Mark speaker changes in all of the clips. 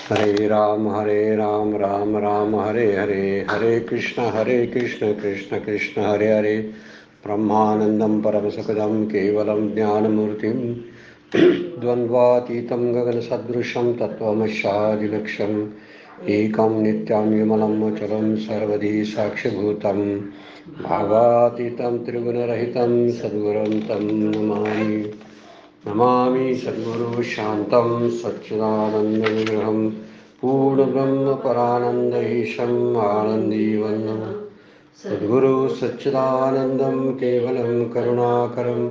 Speaker 1: हरे राम राम राम हरे हरे, हरे कृष्ण कृष्ण कृष्ण हरे हरे. ब्रह्मानंदं परमसुखदं केवलं ज्ञानमूर्तिं द्वन्द्वातीतं गगनसदृशं तत्त्वमस्यादिलक्ष्यम् एकं नित्यं विमलं चलं सर्वधी साक्षिभूतं भावातीतं त्रिगुणरहितं सद्गुरुं तं नमामि. नमामि सद्गुरु शान्तं सच्चिदानन्दविग्रहं पूर्णब्रह्मपरानन्द ईशम् आनन्दीवन्नं सद्गुरु सच्चिदानन्दं केवलं करुणाकरं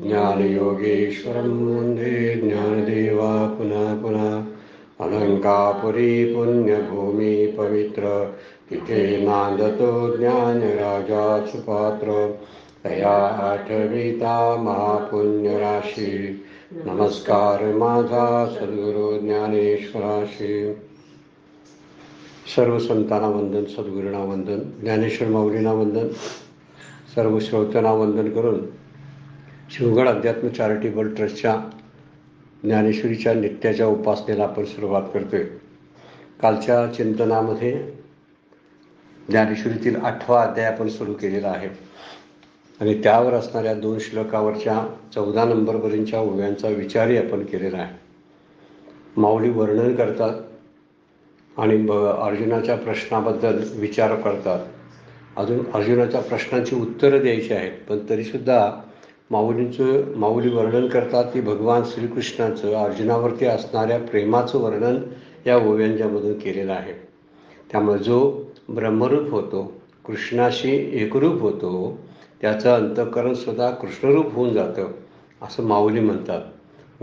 Speaker 1: ज्ञानयोगेश्वरं वन्दे ज्ञानदेवा पुनः पुनः. अलङ्कापुरी पुण्यभूमि पवित्र तिथे नांदतो ज्ञानराजा सुपात्र तया आठविता महापुण्यराशी. नमस्कार माझा सद्गुरु ज्ञानेश्वराशी. सर्व संतांना वंदन, सद्गुरूंना वंदन, ज्ञानेश्वर माऊलींना वंदन, सर्व श्रोत्यांना वंदन करून शिवगड अध्यात्म चॅरिटेबल ट्रस्टच्या ज्ञानेश्वरीच्या नित्याच्या उपासनेला आपण सुरुवात करतोय. कालच्या चिंतनामध्ये ज्ञानेश्वरीतील 8वा अध्याय आपण सुरू केलेला आहे आणि त्यावर असणाऱ्या 2 श्लोकावरच्या 14 नंबरपर्यंतच्या ओव्यांचा विचारही आपण केलेला आहे. माऊली वर्णन करतात आणि अर्जुनाच्या प्रश्नाबद्दल विचार करतात. अजून अर्जुनाच्या प्रश्नांची उत्तरं द्यायची आहेत, पण तरीसुद्धा माऊली वर्णन करतात की भगवान श्रीकृष्णाचं अर्जुनावरती असणाऱ्या प्रेमाचं वर्णन या ओव्यांच्यामधून केलेलं आहे. त्यामुळे जो ब्रह्मरूप होतो, कृष्णाशी एकरूप होतो, त्याचं अंतःकरणसुद्धा कृष्णरूप होऊन जातं असं माऊली म्हणतात.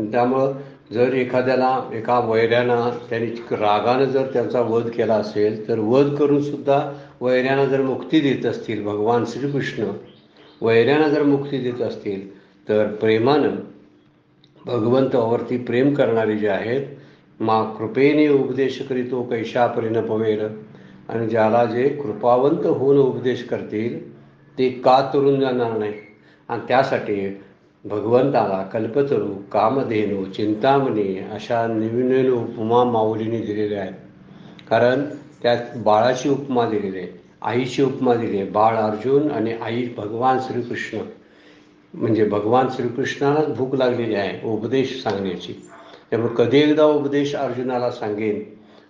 Speaker 1: त्यामुळं जर एखाद्याला एका वैऱ्यानं त्यांनी रागानं जर त्यांचा वध केला असेल तर वध करूनसुद्धा वैऱ्यांना जर मुक्ती देत असतील, भगवान श्रीकृष्ण वैऱ्यांना जर मुक्ती देत असतील, तर प्रेमानं भगवंतावरती प्रेम करणारे जे आहेत, मा कृपेने उपदेश करीतो कैशा परिणपवेल, आणि ज्याला जे कृपावंत होऊन उपदेश करतील ते का तरुण जाणार नाही. आणि त्यासाठी भगवंताला कल्पतरू, कामधेनू, चिंतामणी अशा नवीन उपमा माऊलीने दिलेल्या आहेत. कारण त्यात बाळाची उपमा दिलेली आहे, आईची उपमा दिली आहे. बाळ अर्जुन आणि आई भगवान श्रीकृष्ण. म्हणजे भगवान श्रीकृष्णालाच भूक लागलेली आहे उपदेश सांगण्याची. त्यामुळे कधी एकदा उपदेश अर्जुनाला सांगेन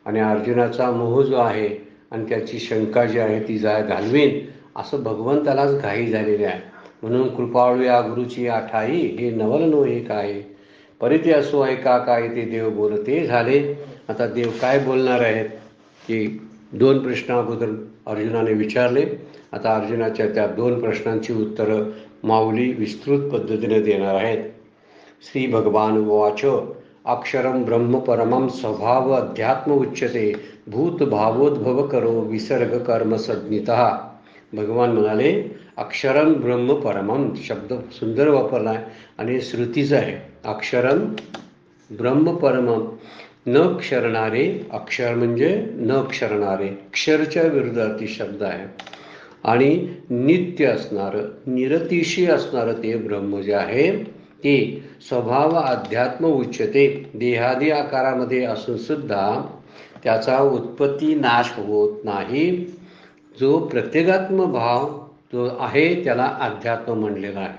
Speaker 1: आणि अर्जुनाचा मोह जो आहे आणि त्याची शंका जी आहे ती घालवेन असं भगवंतालाच घाई झालेली आहे. म्हणून कृपाळू या गुरुची आठाई, हे नवल नोहे काय, परिते असो ऐका काय ते देव बोलते झाले. आता देव काय बोलणार आहेत की 2 प्रश्न अगोदर अर्जुनाने विचारले. आता अर्जुनाच्या त्या 2 प्रश्नांची उत्तरं माऊली विस्तृत पद्धतीने देणार आहेत. श्री भगवान उवाच अक्षरं ब्रह्म परमं स्वभाव अध्यात्म उच्यते भूत भावोद्भव करो विसर्ग कर्म संज्ञितः. भगवान म्हणाले अक्षरं ब्रह्म परमं, शब्द सुंदर वापरला आहे आणि श्रुतीचा आहे. अक्षरं ब्रह्म परमं, न क्षरणारे. अक्षर म्हणजे न क्षरणारे, क्षरच्या विरुद्धार्थी शब्द आहे. आणि नित्य असणारं, निरतिशय असणारं ते ब्रह्म जे आहे ते स्वभाव अध्यात्म उच्यते, देहादी आकारामध्ये असून सुद्धा त्याचा उत्पत्ती नाश होत नाही. जो प्रत्येगात्म भाव जो आहे त्याला अध्यात्म म्हणलेला आहे.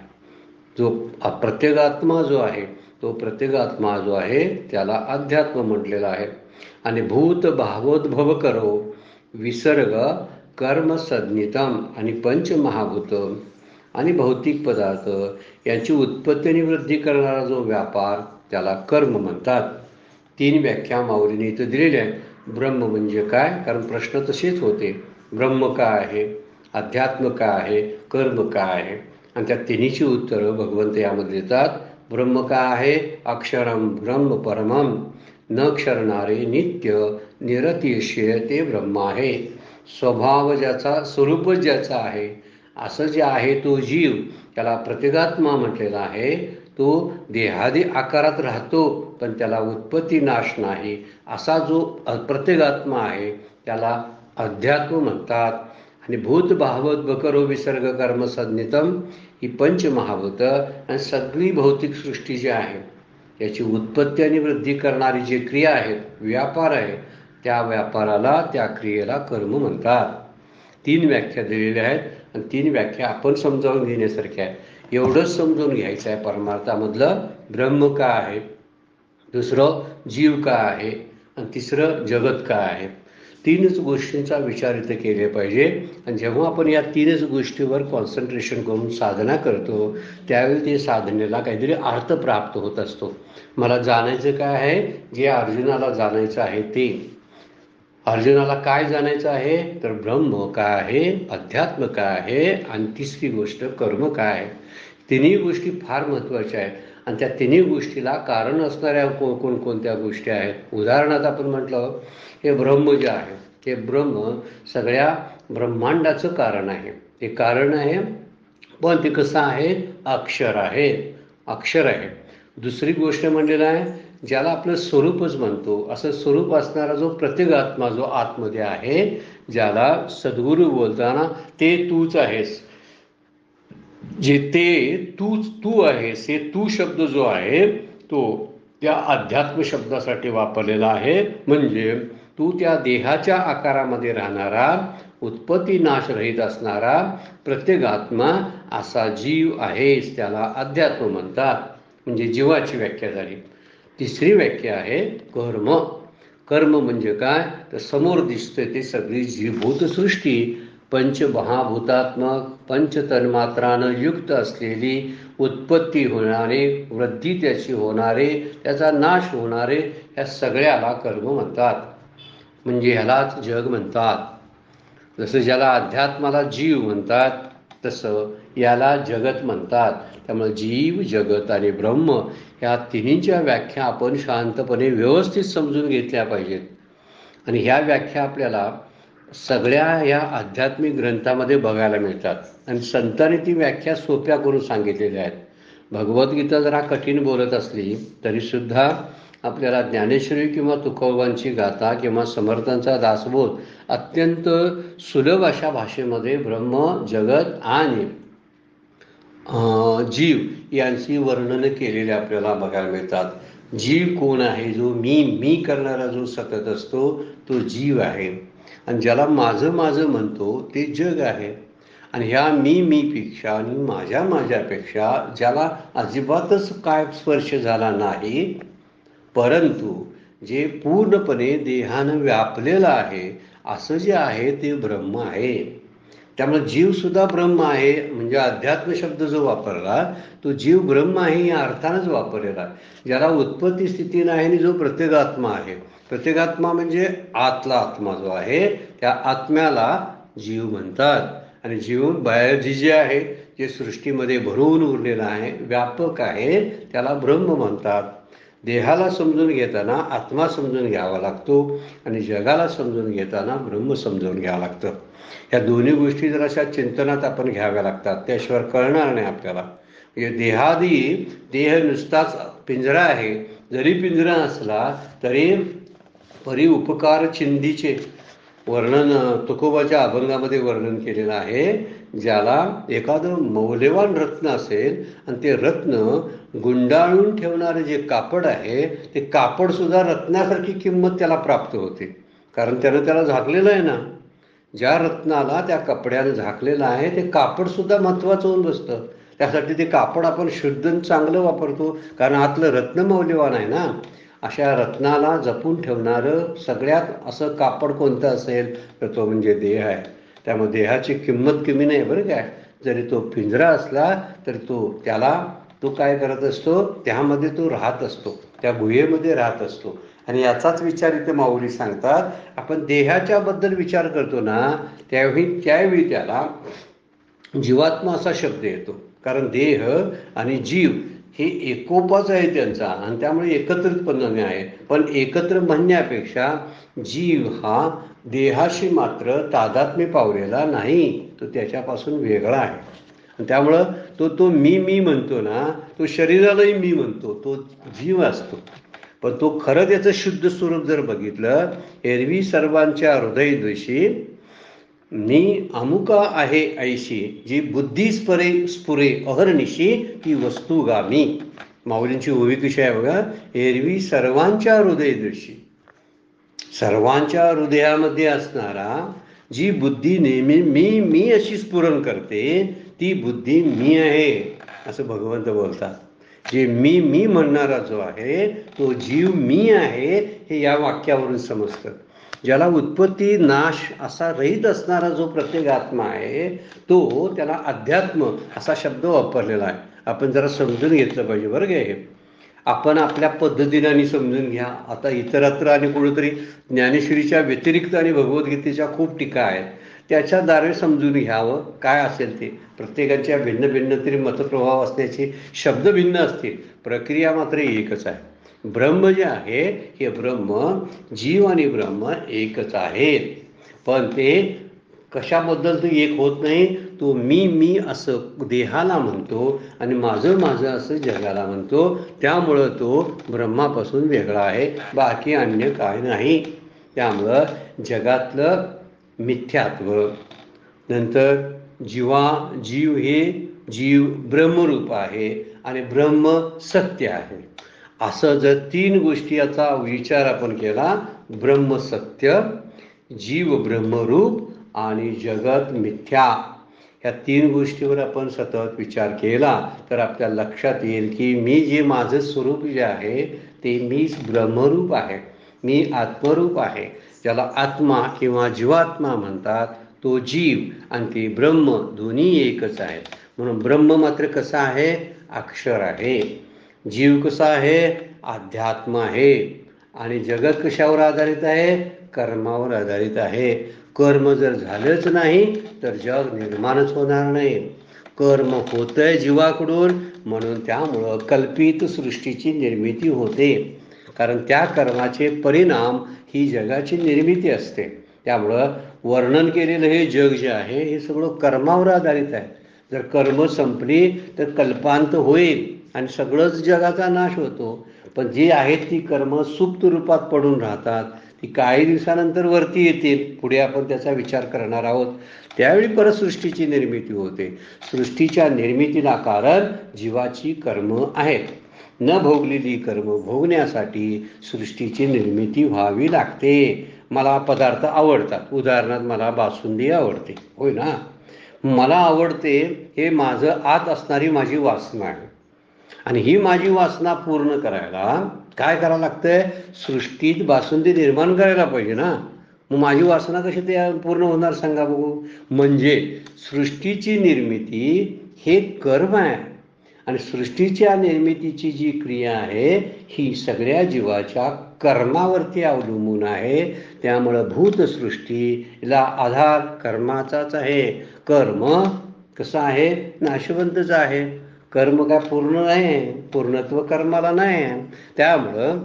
Speaker 1: जो प्रत्येगात्मा जो आहे तो प्रत्येगात्मा जो आहे त्याला अध्यात्म म्हटलेला आहे. आणि भूत भावोद्भव करो विसर्ग कर्म संज्ञितम, आणि पंचमहाभूत आणि भौतिक पदार्थ यांची उत्पत्ती आणि वृद्धी करणारा जो व्यापार त्याला कर्म म्हणतात. 3 व्याख्या माऊलीने इथं दिलेल्या आहेत. ब्रह्म म्हणजे काय, कारण प्रश्न तसेच होते, ब्रह्म काय आहे, अध्यात्म काय आहे, कर्म काय आहे, आणि त्या तिन्हीची उत्तरं भगवंत यामध्ये देतात. ब्रह्म काय आहे, अक्षरम ब्रह्म परमं, न क्षरणारे नित्य निरतिशय ते ब्रह्म आहे. स्वभाव ज्याचा, स्वरूपच ज्याचा आहे, असं जे आहे तो जीव, त्याला प्रत्येगात्मा म्हटलेला आहे. तो देहादी आकारात राहतो पण त्याला उत्पत्ती नाश नाही. असा जो प्रत्येगात्मा आहे त्याला अध्यात्म म्हणतात. आणि भूत भावत बकरो विसर्ग कर्म संज्ञितम, ही पंचमहाभूत आणि सगळी भौतिक सृष्टी जी आहे याची उत्पत्ती आणि वृद्धी करणारी जी क्रिया आहेत, व्यापार आहे, त्या व्यापाराला, त्या क्रियेला कर्म म्हणतात. 3 व्याख्या दिलेल्या आहेत आणि 3 व्याख्या आपण समजावून घेण्यासारख्या आहे. एवढंच समजून घ्यायचं आहे परमार्थामधलं ब्रह्म काय आहे, दुसरं जीव काय आहे आणि तिसरं जगत काय आहे. 3च गोष्टींचा विचार इथे केले पाहिजे. आणि जेव्हा आपण या 3च गोष्टीवर कॉन्सन्ट्रेशन करून साधना करतो त्यावेळी ते साधनेला काहीतरी अर्थ प्राप्त होत असतो. मला जाणायचं काय आहे, जे अर्जुनाला जाणायचं आहे ते. अर्जुनाला काय जाणायचं आहे तर ब्रह्म काय आहे, अध्यात्म काय आहे आणि तिसरी गोष्ट कर्म काय आहे. तिन्ही गोष्टी फार महत्त्वाच्या आहेत आणि त्या तिन्ही गोष्टीला कारण असणाऱ्या कोणत्या गोष्टी आहेत. उदाहरणार्थ आपण म्हटलं, हे ब्रह्म जे आहे ते ब्रह्म सगळ्या ब्रह्मांडाचं कारण आहे. ते कारण आहे, पण ते कसं आहे, अक्षर आहे, अक्षर आहे. दुसरी गोष्ट म्हणलेलं आहे, ज्याला आपलं स्वरूपच म्हणतो, असं स्वरूप असणारा जो प्रत्येगात्मा जो आतमध्ये आहे, ज्याला सद्गुरू बोलताना ते तूच आहेस, जे ते तू आहेस, हे तू शब्द जो आहे तो त्या अध्यात्म शब्दासाठी वापरलेला आहे. म्हणजे तू त्या देहाच्या आकारामध्ये राहणारा, उत्पत्ती नाश रहित असणारा प्रत्येगात्मा असा जीव आहेस, त्याला अध्यात्म म्हणतात. म्हणजे जीवाची व्याख्या झाली. तिसरी व्याख्या आहे कर्म. कर्म म्हणजे काय तर समोर दिसतंय ते सगळी जीवभूत सृष्टी पंचमहाभूतात्मक पंचतन्मात्रानं युक्त असलेली, उत्पत्ती होणारे, वृद्धी त्याची होणारे, त्याचा नाश होणारे, या सगळ्याला कर्म म्हणतात. म्हणजे ह्यालाच जग म्हणतात. जसं ज्याला अध्यात्माला जीव म्हणतात तसं याला जगत म्हणतात. त्यामुळे जीव, जगत आणि ब्रह्म ह्या तिन्हीच्या व्याख्या आपण शांतपणे व्यवस्थित समजून घेतल्या पाहिजेत. आणि ह्या व्याख्या आपल्याला सगळ्या ह्या आध्यात्मिक ग्रंथामध्ये बघायला मिळतात आणि संतांनी ती व्याख्या सोप्या करून सांगितलेल्या आहेत. भगवद्गीता जरा कठीण बोलत असली तरीसुद्धा आपल्याला ज्ञानेश्वरी किंवा तुकोबांची गाथा किंवा समर्थांचा दासबोध अत्यंत सुलभ अशा भाषेमध्ये ब्रह्म, जगत आणि जीव यांची वर्णनं केलेली आपल्याला बघायला मिळतात. जीव कोण आहे, जो मी करणारा जो सतत असतो तो जीव आहे. आणि ज्याला माझं म्हणतो ते जग आहे. आणि ह्या मीपेक्षा आणि माझ्यापेक्षा ज्याला अजिबातच काय स्पर्श झाला नाही, परंतु जे पूर्णपणे देहानं व्यापलेलं आहे असं जे आहे ते ब्रह्म आहे. त्यामुळे जीवसुद्धा ब्रह्म आहे. म्हणजे अध्यात्म शब्द जो वापरला तो जीव ब्रह्म आहे या अर्थानंच वापरलेला. ज्याला उत्पत्ती स्थिती नाही आणि जो प्रत्येगात्मा आहे, प्रत्येगात्मा म्हणजे आतला आत्मा जो आहे त्या आत्म्याला जीव म्हणतात. आणि जीव बायोलॉजी जे आहे, जे सृष्टीमध्ये भरून उरलेलं आहे, व्यापक आहे, त्याला ब्रह्म म्हणतात. देहाला समजून घेताना आत्मा समजून घ्यावा लागतो आणि जगाला समजून घेताना ब्रह्म समजून घ्यावं लागतं. ह्या दोन्ही गोष्टी जर अशा चिंतनात आपण घ्याव्या लागतात, त्याशिवाय कळणार नाही आपल्याला. म्हणजे देह नुसताच पिंजरा आहे, जरी पिंजरा असला तरी परी उपकार चिंधीचे वर्णन तुकोबाच्या अभंगामध्ये वर्णन केलेलं आहे. ज्याला एखादं मौल्यवान रत्न असेल आणि ते रत्न गुंडाळून ठेवणारे जे कापड आहे ते कापडसुद्धा रत्नासारखी किंमत त्याला प्राप्त होते, कारण त्याला झाकलेलं आहे ना. ज्या रत्नाला त्या कपड्यानं झाकलेलं आहे ते कापडसुद्धा महत्त्वाचं होऊन बसतं. त्यासाठी ते कापड आपण शुद्ध चांगलं वापरतो, कारण आतलं रत्न मौल्यवान आहे ना. अशा रत्नाला जपून ठेवणारं सगळ्यात असं कापड कोणतं असेल तर तो म्हणजे देह आहे. त्यामुळे देहाची किंमत कमी नाही बरं काय. जरी तो पिंजरा असला तरी तो काय करत असतो, त्यामध्ये तो राहत असतो, त्या गुहेमध्ये राहत असतो. आणि याचाच विचार इथे माऊली सांगतात. आपण देहाच्या बद्दल विचार करतो ना त्यावेळी त्याला जीवात्मा असा शब्द येतो, कारण देह आणि जीव हे एकोपाच आहे त्यांचा आणि त्यामुळे एकत्रितपणाने आहे. पण एकत्र म्हणण्यापेक्षा जीव हा देहाशी मात्र तादात्म्य पावलेला नाही, तो त्याच्यापासून वेगळा आहे. आणि त्यामुळं तो मी म्हणतो ना, तो शरीरालाही मी म्हणतो, तो जीव असतो. पण तो खरं त्याचं शुद्ध स्वरूप जर बघितलं, एरवी सर्वांच्या हृदयद्वेषी मी अमुका आहे ऐशी, जी बुद्धी स्फुरे अहर्निशी ती वस्तुगामी. माऊलींची ओवी कशी आहे बघा, एरवी सर्वांच्या हृदयदर्शी, सर्वांच्या हृदयामध्ये असणारा जी बुद्धी नेहमी मी मी अशी स्फुरण करते, ती बुद्धी मी आहे असं भगवंत बोलतात. जे मी मी म्हणणारा जो आहे तो जीव मी आहे हे या वाक्यावरून समजतं. ज्याला उत्पत्ती नाश असा रहित असणारा जो प्रत्येक आत्मा आहे तो, त्याला अध्यात्म असा शब्द वापरलेला आहे. आपण जरा समजून घेतलं पाहिजे बरं का. हे आपण आपल्या पद्धतीने समजून घ्या. आता इतरत्र आणि कुठेतरी ज्ञानेश्वरीच्या व्यतिरिक्त आणि भगवद्गीतेच्या खूप टीका आहेत, त्याच्या द्वारे समजून घ्यावं काय असेल ते. प्रत्येकाच्या भिन्न भिन्न तरी मतप्रभाव असण्याचे, शब्द भिन्न असतील, प्रक्रिया मात्र एकच आहे. ब्रह्म जे आहे हे ब्रह्म, जीव आणि ब्रह्म एकच आहेत. पण ते कशाबद्दल तो एक होत नाही. तो मी मी असं देहाला म्हणतो आणि माझं माझं असं जगाला म्हणतो. त्यामुळं तो ब्रह्मापासून वेगळा आहे, बाकी अन्य काय नाही. त्यामुळं जगातलं मिथ्यात्व, नंतर जीव हे जीव ब्रह्मरूप आहे आणि ब्रह्म सत्य आहे, असं जर तीन गोष्टी याचा विचार आपण केला, ब्रह्म सत्य, जीव ब्रह्मरूप आणि जगत मिथ्या, ह्या तीन गोष्टीवर आपण सतत विचार केला तर आपल्या लक्षात येईल की मी जे माझं स्वरूप जे आहे ते मीच ब्रह्मरूप आहे, मी आत्मरूप आहे. ज्याला आत्मा किंवा जीवात्मा म्हणतात तो जीव आणि ते ब्रह्म दोन्ही एकच आहे. म्हणून ब्रह्म मात्र कसा आहे, अक्षर आहे. जीव कसा आहे, अध्यात्म आहे. आणि जगत कशावर आधारित आहे, कर्मावर आधारित आहे. कर्म जर झालंच नाही तर जग निर्माणच होणार नाही. कर्म होतंय जीवाकडून, म्हणून त्यामुळं कल्पित सृष्टीची निर्मिती होते. कारण त्या कर्माचे परिणाम ही जगाची निर्मिती असते. त्यामुळं वर्णन केलेलं हे जग जे आहे हे सगळं कर्मावर आधारित आहे. जर कर्म संपली तर कल्पांत होईल आणि सगळंच जगाचा नाश होतो. पण जी आहेत ती कर्म सुप्त रूपात पडून राहतात, ती काही दिवसानंतर वरती येतील. पुढे आपण त्याचा विचार करणार आहोत. त्यावेळी परत सृष्टीची निर्मिती होते. सृष्टीच्या निर्मितीला कारण जीवाची कर्म आहेत. न भोगलेली कर्म भोगण्यासाठी सृष्टीची निर्मिती व्हावी लागते. मला पदार्थ आवडतात, उदाहरणार्थ मला बासुंदी आवडते, होय ना. मला आवडते हे माझं आत असणारी माझी वासना आहे. आणि ही माझी वासना पूर्ण करायला काय करावं लागतंय, सृष्टीत बासुंदी निर्माण करायला पाहिजे ना. मग माझी वासना कशी ते पूर्ण होणार सांगा बघू. म्हणजे सृष्टीची निर्मिती हे कर्म आहे आणि सृष्टीच्या निर्मितीची जी क्रिया आहे ही सगळ्या जीवाच्या कर्मावरती अवलंबून आहे. त्यामुळं भूतसृष्टीला आधार कर्माचाच आहे. कर्म कसं आहे, नाशवंतच आहे. कर्म काय पूर्ण नाही, पूर्णत्व कर्माला नाही. त्यामुळं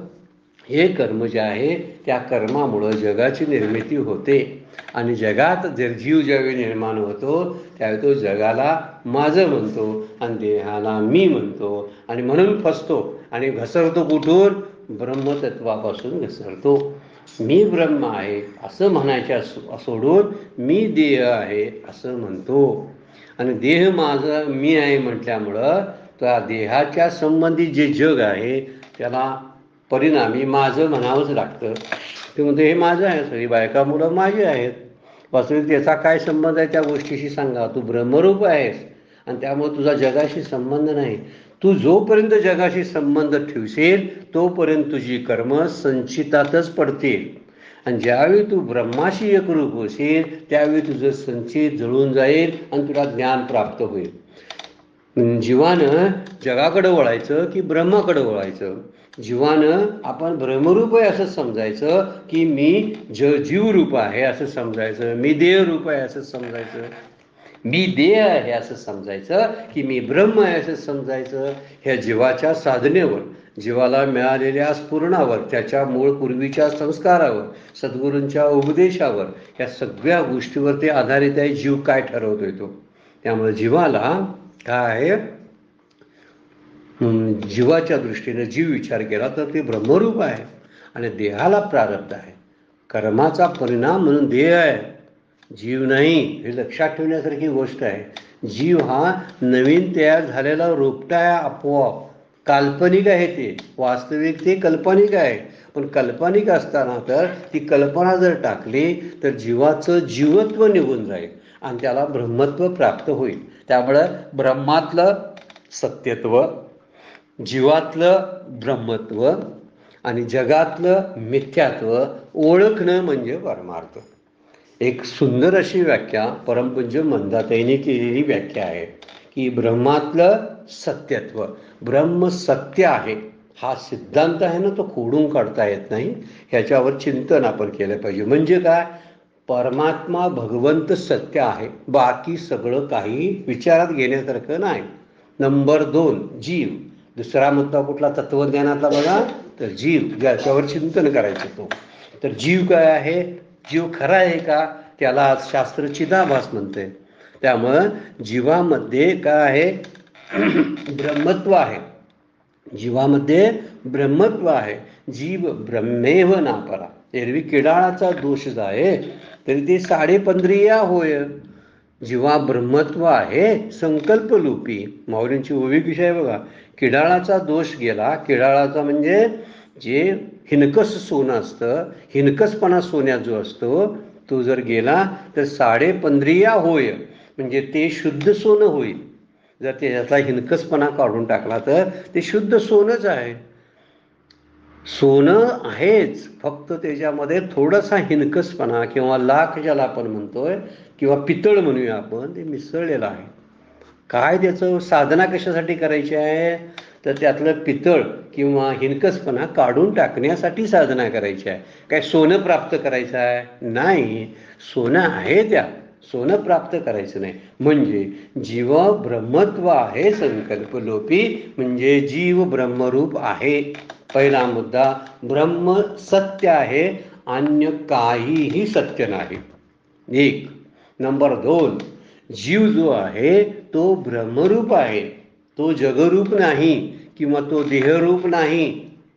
Speaker 1: हे कर्म जे आहे त्या कर्मामुळं जगाची निर्मिती होते. आणि जगात जर जीव ज्यावेळी निर्माण होतो त्यावेळी तो जगाला माझं म्हणतो आणि देहाला मी म्हणतो आणि म्हणून फसतो आणि घसरतो कुठून, ब्रह्मतत्वापासून घसरतो. मी ब्रह्म आहे असं म्हणायच्या सोडून मी देह आहे असं म्हणतो. आणि देह माझं मी आहे म्हटल्यामुळं त्या देहाच्या संबंधित जे जग आहे त्याला परिणामी माझं म्हणावंच लागतं. ते म्हणतो हे माझं आहे, सगळी बायका मुलं माझी आहेत. वास्तविक त्याचा काय संबंध आहे त्या गोष्टीशी सांगा. तू ब्रह्मरूप आहेस आणि त्यामुळे तुझा जगाशी संबंध नाही. तू जोपर्यंत जगाशी संबंध ठेवशील तोपर्यंत तुझी कर्म संचितातच पडतील. आणि ज्यावेळी तू ब्रह्माशी एकरूप होशील त्यावेळी तुझं संचित जळून जाईल आणि तुला ज्ञान प्राप्त होईल. जीवानं जगाकडं वळायचं की ब्रह्माकडं वळायचं. जीवानं आपण ब्रह्मरूप आहे असं समजायचं की मी जीवरूप आहे असं समजायचं, मी देहरूप आहे असं समजायचं, मी देह आहे असं समजायचं की मी ब्रह्म आहे असं समजायचं. ह्या जीवाच्या साधनेवर, जीवाला मिळालेल्या स्फुरणावर, त्याच्या मूळ पूर्वीच्या संस्कारावर, सद्गुरूंच्या उपदेशावर, ह्या सगळ्या गोष्टीवर ते आधारित आहे. जीव काय ठरवतोय तो. त्यामुळे जीवाला काय आहे, जीवाच्या दृष्टीने जीव विचार केला तर ते ब्रह्मरूप आहे आणि देहाला प्रारब्ध आहे. कर्माचा परिणाम म्हणून देह आहे, जीव नाही. हे लक्षात ठेवण्यासारखी गोष्ट आहे. जीव हा नवीन तयार झालेला रोपटा आहे आपोआप. काल्पनिक आहे ते, वास्तविक ते काल्पनिक आहे. पण काल्पनिक असताना तर ती कल्पना जर टाकली तर जीवाचं जीवत्व निघून जाईल आणि त्याला ब्रह्मत्व प्राप्त होईल. त्यामुळं ब्रह्मातलं सत्यत्व, जीवातलं ब्रह्मत्व आणि जगातलं मिथ्यात्व ओळखणं म्हणजे परमार्थ. एक सुंदर अशी व्याख्या परमपूज्य मंदाताईंनी केलेली व्याख्या आहे की ब्रह्मातलं सत्यत्व, ब्रह्म सत्य आहे हा सिद्धांत आहे ना, तो खोडून काढता येत नाही. ह्याच्यावर चिंतन आपण केलं पाहिजे. म्हणजे काय, परमात्मा भगवंत सत्य आहे, बाकी सगळं काही विचारात घेण्यासारखं नाही. नंबर 2 जीव. दुसरा मुद्दा कुठला तत्वज्ञानातला बघा, तर जीव, ज्याच्यावर चिंतन करायचं तो. तर जीव काय आहे, जीव खरा आहे का, त्याला आज शास्त्र चिदाभास म्हणते. त्यामुळं जीवामध्ये काय आहे, ब्रह्मत्व आहे. जीवामध्ये ब्रह्मत्व आहे. जीव ब्रह्मेव नापरा. एरवी किडाळाचा दोष जाय तरी ते 15.5 होय. जीवा ब्रह्मत्व आहे संकल्पलोपी. माऊलींची ओवी कशी आहे बघा, किडाळाचा दोष गेला. किडाळाचा म्हणजे जे हिनकस सोनं असतं, हिनकसपणा सोन्यात जो असतो तो जर गेला तर 15.5 होय, म्हणजे ते शुद्ध सोनं होईल. जर त्याच्यातला हिनकसपणा काढून टाकला तर ते शुद्ध सोनंच आहे. सोनं आहेच, फक्त त्याच्यामध्ये थोडासा हिनकसपणा किंवा लाख ज्याला आपण म्हणतोय किंवा पितळ म्हणूया आपण, ते मिसळलेलं आहे. काय त्याचं साधना कशासाठी करायची आहे, तर त्यातलं पितळ किंवा हिनकसपणा काढून टाकण्यासाठी साधना करायची आहे. काय सोनं प्राप्त करायचं आहे नाही, सोनं आहे त्या, सोनं प्राप्त करायचं नाही. म्हणजे जीव ब्रह्मत्व आहे संकल्पलोपी, म्हणजे जीव ब्रह्मरूप आहे. पहिला मुद्दा, ब्रह्म सत्य आहे, अन्य काहीही सत्य नाही. 1. नंबर 2, जीव जो आहे तो ब्रह्मरूप आहे, तो जगरूप नाही किंवा तो देहरूप नाही.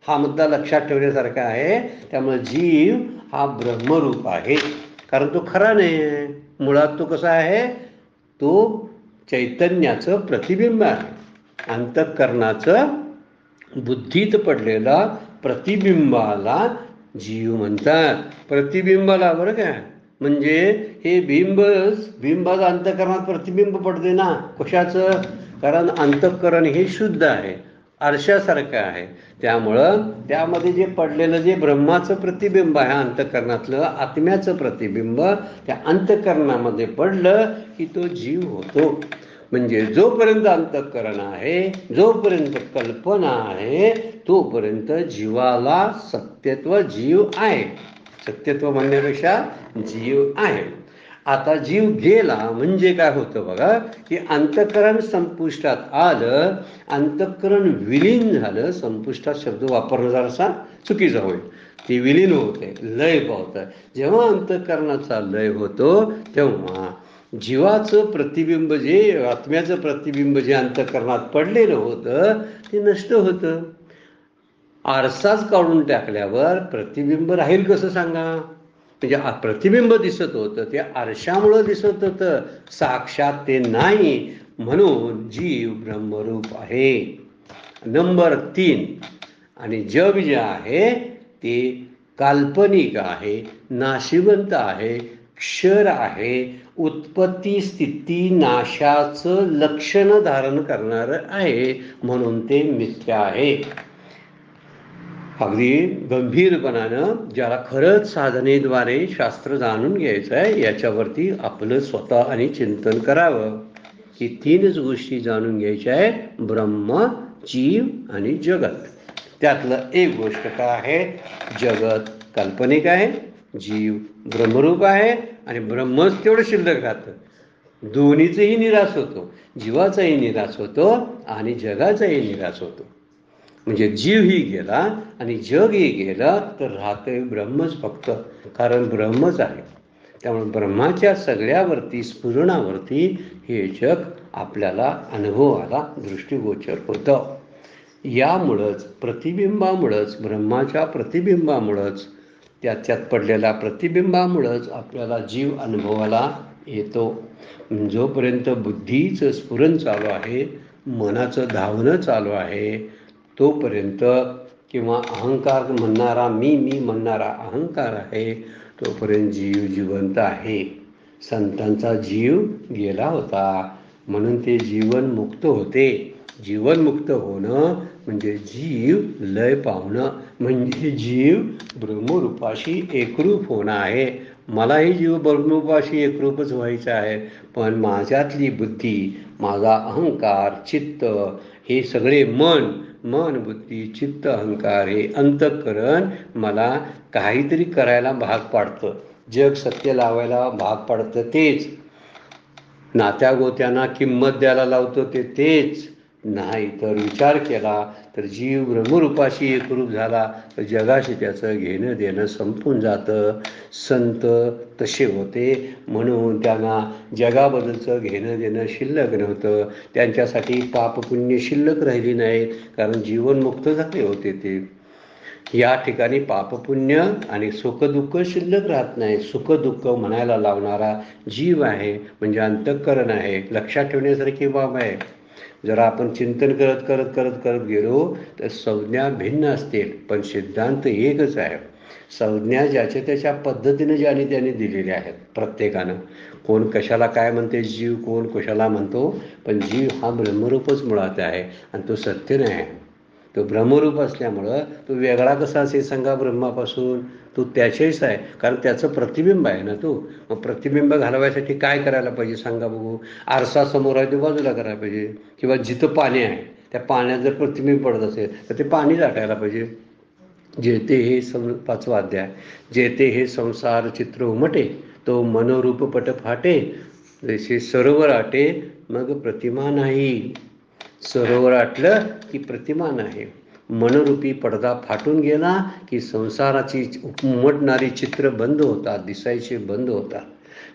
Speaker 1: हा मुद्दा लक्षात ठेवण्यासारखा आहे. त्यामुळे जीव हा ब्रह्मरूप आहे, कारण तो खरा नाही आहे. मुळात तो कसा आहे, तो चैतन्याचं प्रतिबिंब आहे. अंतःकरणाचं बुद्धीत पडलेला प्रतिबिंबाला जीव म्हणतात. प्रतिबिंबाला, बरं का, म्हणजे हे बिंबाचं अंतःकरणात प्रतिबिंब पडते ना. कशाचं, कारण अंतःकरण हे शुद्ध आहे, आरशासारखं आहे. त्यामुळं त्यामध्ये जे पडलेलं जे ब्रह्माचं प्रतिबिंब आहे अंतःकरणातलं, आत्म्याचं प्रतिबिंब त्या अंतःकरणामध्ये पडलं की तो जीव होतो. म्हणजे जोपर्यंत अंतःकरण आहे, जोपर्यंत कल्पना आहे, तोपर्यंत जीवाला सत्यत्व जीव आहे. सत्यत्व म्हणण्यापेक्षा जीव आहे. आता जीव गेला म्हणजे काय होतं बघा, की अंतःकरण संपुष्टात आलं, अंतःकरण विलीन झालं. संपुष्टात शब्द वापरणं जरासा चुकीचा होईल. ते विलीन होते, लय पावतं. जेव्हा अंतःकरणाचा लय होतो तेव्हा जीवाचं प्रतिबिंब, जे आत्म्याचं प्रतिबिंब जे अंतःकरणात पडलेलं होतं ते नष्ट होतं. आरसाच काढून टाकल्यावर प्रतिबिंब राहील कसं सांगा. म्हणजे प्रतिबिंब दिसत होतं ते आरशामुळं दिसत होतं, साक्षात ते नाही. म्हणून जीव ब्रह्मरूप आहे. नंबर 3, आणि जग जे आहे ते काल्पनिक आहे, नाशिवंत आहे, क्षर आहे, उत्पत्ती स्थिती नाशाचं लक्षण धारण करणारं आहे, म्हणून ते मिथ्या आहे. अगदी गंभीरपणानं ज्याला खरंच साधनेद्वारे शास्त्र जाणून घ्यायचं आहे याच्यावरती आपलं स्वतः आणि चिंतन करावं. की 3च गोष्टी जाणून घ्यायच्या आहेत, ब्रह्म, जीव आणि जगत. त्यातलं एक गोष्ट काय आहे, जगत काल्पनिक आहे, जीव ब्रह्मरूप आहे, आणि ब्रह्मच तेवढं शिल्लक राहतं. दोन्हीचंही निराश होतो, जीवाचाही निराश होतो आणि जगाचाही निराश होतो. म्हणजे जीवही गेला आणि जगही गेला तर राहतंय ब्रह्मच फक्त, कारण ब्रह्मच आहे. त्यामुळे ब्रह्माच्या सगळ्यावरती, स्फुरणावरती हे जग आपल्याला अनुभवाला दृष्टीगोचर होतं. यामुळंच प्रतिबिंबामुळंच, ब्रह्माच्या प्रतिबिंबामुळंच, त्याच्यात पडलेल्या प्रतिबिंबामुळंच आपल्याला जीव अनुभवाला येतो. जोपर्यंत बुद्धीचं स्फुरण चालू आहे, मनाचं धावणं चालू आहे, तोपर्यंत, किंवा अहंकार म्हणणारा मी म्हणणारा अहंकार आहे तोपर्यंत जीव जिवंत आहे. संतांचा जीव गेला होता म्हणून ते जीवनमुक्त होते. जीवनमुक्त होणं म्हणजे जीव लय पावणं, म्हणजे जीव ब्रह्मरूपाशी एकरूप होणं आहे. मलाही जीव ब्रह्मरूपाशी एकरूपच व्हायचं आहे, पण माझ्यातली बुद्धी, माझा अहंकार, चित्त, हे सगळे मन बुद्धी चित्त अहंकार हे अंतःकरण मला काहीतरी करायला भाग पाडतं. जग सत्य लावायला भाग पाडतं तेच. नात्या गोत्यांना किंमत द्यायला लावतो तेच. नाही तर विचार केला तर जीव ब्रह्मरूपाशी एकरूप झाला तर जगाशी त्याचं घेणं देणं संपून जातं. संत तसे होते म्हणून त्यांना जगाबद्दलचं घेणं देणं शिल्लक नव्हतं. त्यांच्यासाठी पापपुण्य शिल्लक राहिली नाहीत, कारण जीवनमुक्त झाले होते ते. या ठिकाणी पापपुण्य आणि सुखदुःख शिल्लक राहत नाही. सुखदुःख म्हणायला लावणारा जीव आहे, म्हणजे अंतःकरण आहे. लक्षात ठेवण्यासारखी बाब आहे. जरा आपण चिंतन करत करत करत करत गेलो तर संज्ञा भिन्न असतील, पण सिद्धांत एकच आहे. संज्ञा ज्याच्या त्याच्या पद्धतीने ज्याने त्याने दिलेल्या आहेत प्रत्येकानं. कोण कशाला काय म्हणते जीव, कोण कशाला म्हणतो, पण जीव हा ब्रह्मरूपच मुळात आहे आणि तो सत्य नाही आहे. तो ब्रह्मरूप असल्यामुळं तो वेगळा कसा असेल सांगा ब्रह्मापासून? तो त्याचेच आहे, कारण त्याचं प्रतिबिंब आहे ना तो. मग प्रतिबिंब घालवायसाठी काय करायला पाहिजे सांगा बघू? आरसा समोर आहे तो बाजूला करायला पाहिजे, किंवा जिथं पाणी आहे त्या पाण्यात जर प्रतिबिंब पडत असेल तर ते पाणी दाटायला पाहिजे. जेते हे पाचवा अध्याय, जेते हे संसार चित्र उमटे तो मनोरूप पट फाटे, जसे सरोवर आटे मग प्रतिमा नाही. सरोवर आटलं की प्रतिमा नाही. मनोरूपी पडदा फाटून गेला की संसाराची उमटणारी चित्र बंद होतात, दिसायचे बंद होतात.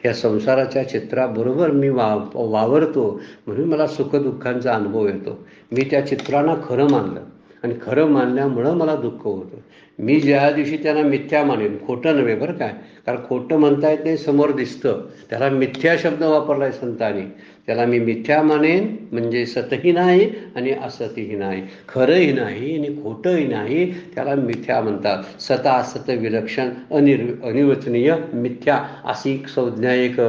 Speaker 1: या संसाराच्या चित्राबरोबर मी वावरतो म्हणून मला सुखदुःखांचा अनुभव येतो. मी त्या चित्रांना खरं मानलं आणि खरं मानल्यामुळं मला दुःख होतं. मी ज्या दिवशी त्यांना मिथ्या मानेन, खोटं नव्हे बरं काय, कारण खोटं म्हणता येत नाही, समोर दिसतं, त्याला मिथ्या शब्द वापरलाय संतांनी. त्याला मी मिथ्या मानेन म्हणजे सतही नाही आणि असतही नाही, खरंही नाही आणि खोटंही नाही, त्याला मिथ्या म्हणतात. सत असत विलक्षण अनिर्वचनीय मिथ्या अशी संज्ञा एक